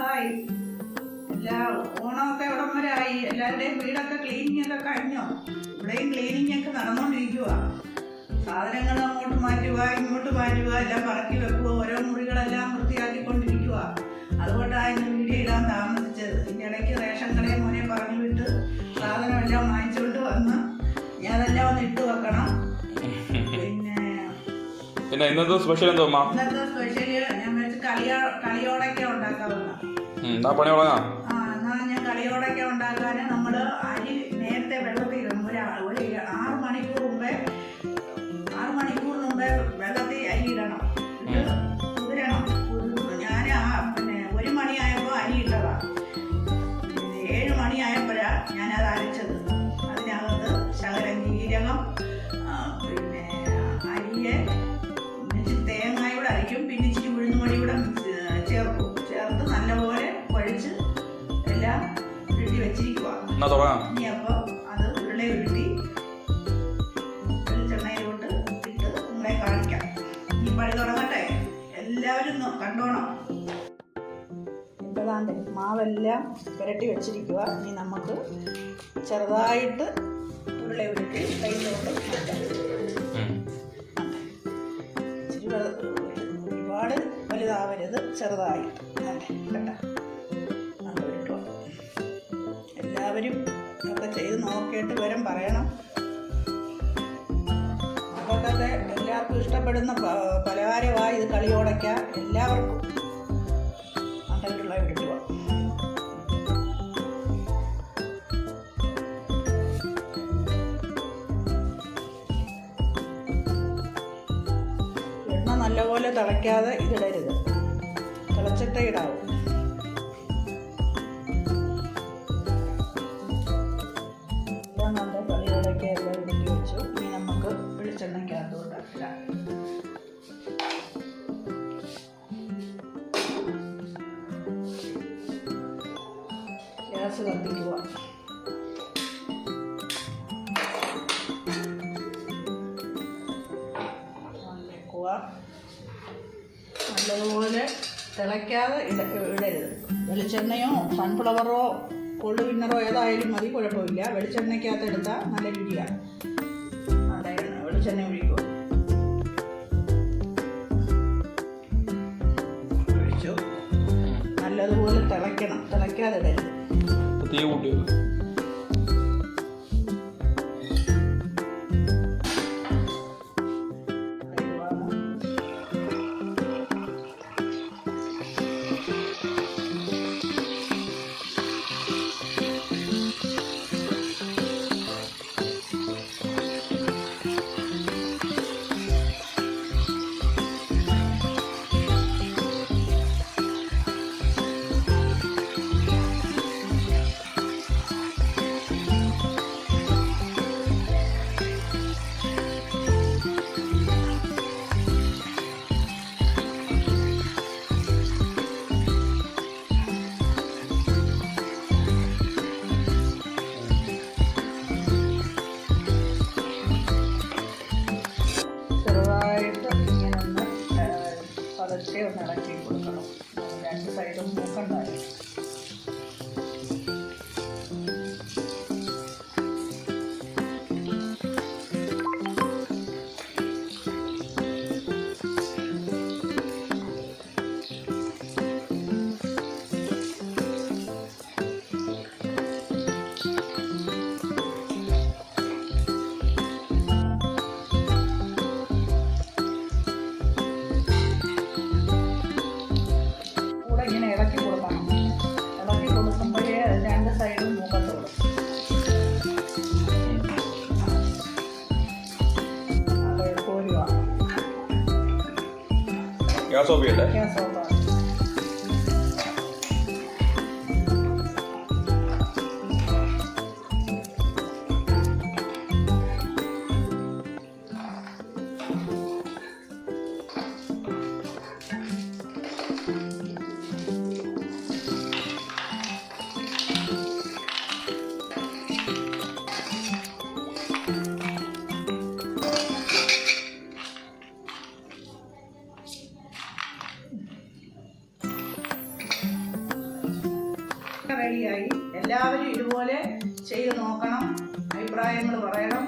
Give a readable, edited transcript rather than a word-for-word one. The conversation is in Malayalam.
നാളായി. എല്ലാ ഓണമൊക്കെ എവിടം വരെ ആയി? എല്ലാവരുടെയും വീടൊക്കെ ക്ലീനിങ് ഒക്കെ കഴിഞ്ഞോ? ഇവിടെയും ക്ലീനിങ് ഒക്കെ നടന്നുകൊണ്ടിരിക്കുക. സാധനങ്ങൾ അങ്ങോട്ട് മാറ്റുക, ഇങ്ങോട്ട് മാറ്റുക, എല്ലാം പറക്കി വെക്കുക, ഓരോ മുറികളെല്ലാം വൃത്തിയാക്കിക്കൊണ്ടിരിക്കുക. അതുകൊണ്ടാണ് ഇന്ന് വീഡിയോ ഇടാൻ താമസിച്ചത്. ഇതിൻ്റെ ഇടയ്ക്ക് റേഷൻ കടയിൽ മോനെ പറഞ്ഞു വിട്ട് സാധനമെല്ലാം വാങ്ങിച്ചുകൊണ്ട് വന്ന് ഞാൻ അതെല്ലാം ഒന്ന് ഇട്ട് വെക്കണം. പിന്നെ ഇന്നത്തെ സ്പെഷ്യൽ എന്തോ? ഇന്നത്തെ സ്പെഷ്യല് ഞാൻ വെച്ച് കളിയോടൊക്കെ ഉണ്ടാക്കാവുന്ന. എന്നാ ഞാൻ കളിയോടൊക്കെ ഉണ്ടാക്കാൻ നമ്മള് അരി നേരത്തെ വെള്ളത്തിൽ ഇടും. ഒരു 6 മണിക്കൂർ മുമ്പേ വെള്ളത്തിൽ അരി ഇടണം, കുതിരണം. ഞാൻ 1 മണിയായപ്പോൾ അരി ഇട്ടതാണ്. 7 മണിയായപ്പോഴാണ് ഞാനത് അരച്ചത്. അതിനകത്ത് ശകലം ജീരകം, പിന്നെ അരിയെ തേങ്ങായൂടെ അരയ്ക്കും, പിന്നെ ഇച്ചിരി ഉഴുന്നുപൊടിയൂടെ ചേർക്കും. ചേർത്ത് നല്ലപോലെ കുഴച്ച് എല്ലാം ഉരുട്ടി വെച്ചിരിക്കുക. ഇനി അപ്പോൾ അത് ഉരുളെ ഉരുട്ടി വെളിച്ചെണ്ണയിലോട്ട് ഇട്ട് നിങ്ങളെ കാണിക്കാം. ഈ പണി തുടങ്ങട്ടെ, എല്ലാവരും കണ്ടോണം. ഇപ്പതാണ്ട് മാവെല്ലാം പുരട്ടി വെച്ചിരിക്കുക. ഇനി നമുക്ക് ചെറുതായിട്ട് ഉരുളെ ഉരുട്ടി കയ്യിലോട്ട് മാറ്റാം. ഒരുപാട് വലുതാവരുത്, ചെറുതായി കേട്ടോ. എല്ലാവരും ഒക്കെ ചെയ്ത് നോക്കിയിട്ട് വരും പറയണം. അതൊക്കെ എല്ലാവർക്കും ഇഷ്ടപ്പെടുന്ന പലഹാരമായി ഇത് കളിയോടയ്ക്ക. എല്ലാവർക്കും അങ്ങനെയുള്ള ഇടുക. നല്ലപോലെ തിളയ്ക്കാതെ ഇതിടരുത്, തിളച്ചിട്ടേ ഇടാവും. എല്ലാം നല്ല കളിയോടൊക്കെ എല്ലാം ഇടുക്കി വെച്ചു. ഇനി നമുക്ക് വെളിച്ചെണ്ണയ്ക്കകത്തോട്ട് ഇടാം. ഗ്യാസ് കത്തിക്കുക. നല്ലതുപോലെ തിളയ്ക്കാതെ ഇടരുത്. വെളിച്ചെണ്ണയോ സൺഫ്ലവറോ കൊള്ളു വിന്നറോ ഏതായാലും മതി, കുഴപ്പമില്ല. വെളിച്ചെണ്ണയ്ക്കകത്ത് എടുത്താൽ നല്ല രുചിയാണ്. വെളിച്ചെണ്ണ ഒഴിക്കും. ഒഴിച്ചു നല്ലതുപോലെ തിളയ്ക്കണം, തിളയ്ക്കാതെ ഇടരുത്. പതുക്കെ ഒന്ന് ഇളക്കി കൊടുക്കണം. 2 സൈഡും മൂക്കണ്ടായി. ഇങ്ങനെ ഇളക്കി കൊടുക്കണം. ഇളക്കി കൊടുക്കുമ്പോഴേ 2 സൈഡും മൂക്കത്തോളും. അത് കോരുക. ഗ്യാസ് ഓഫ് ചെയ്യട്ടെ. റെഡിയായി. എല്ലാവരും ഇതുപോലെ ചെയ്ത് നോക്കണം, അഭിപ്രായങ്ങൾ പറയണം.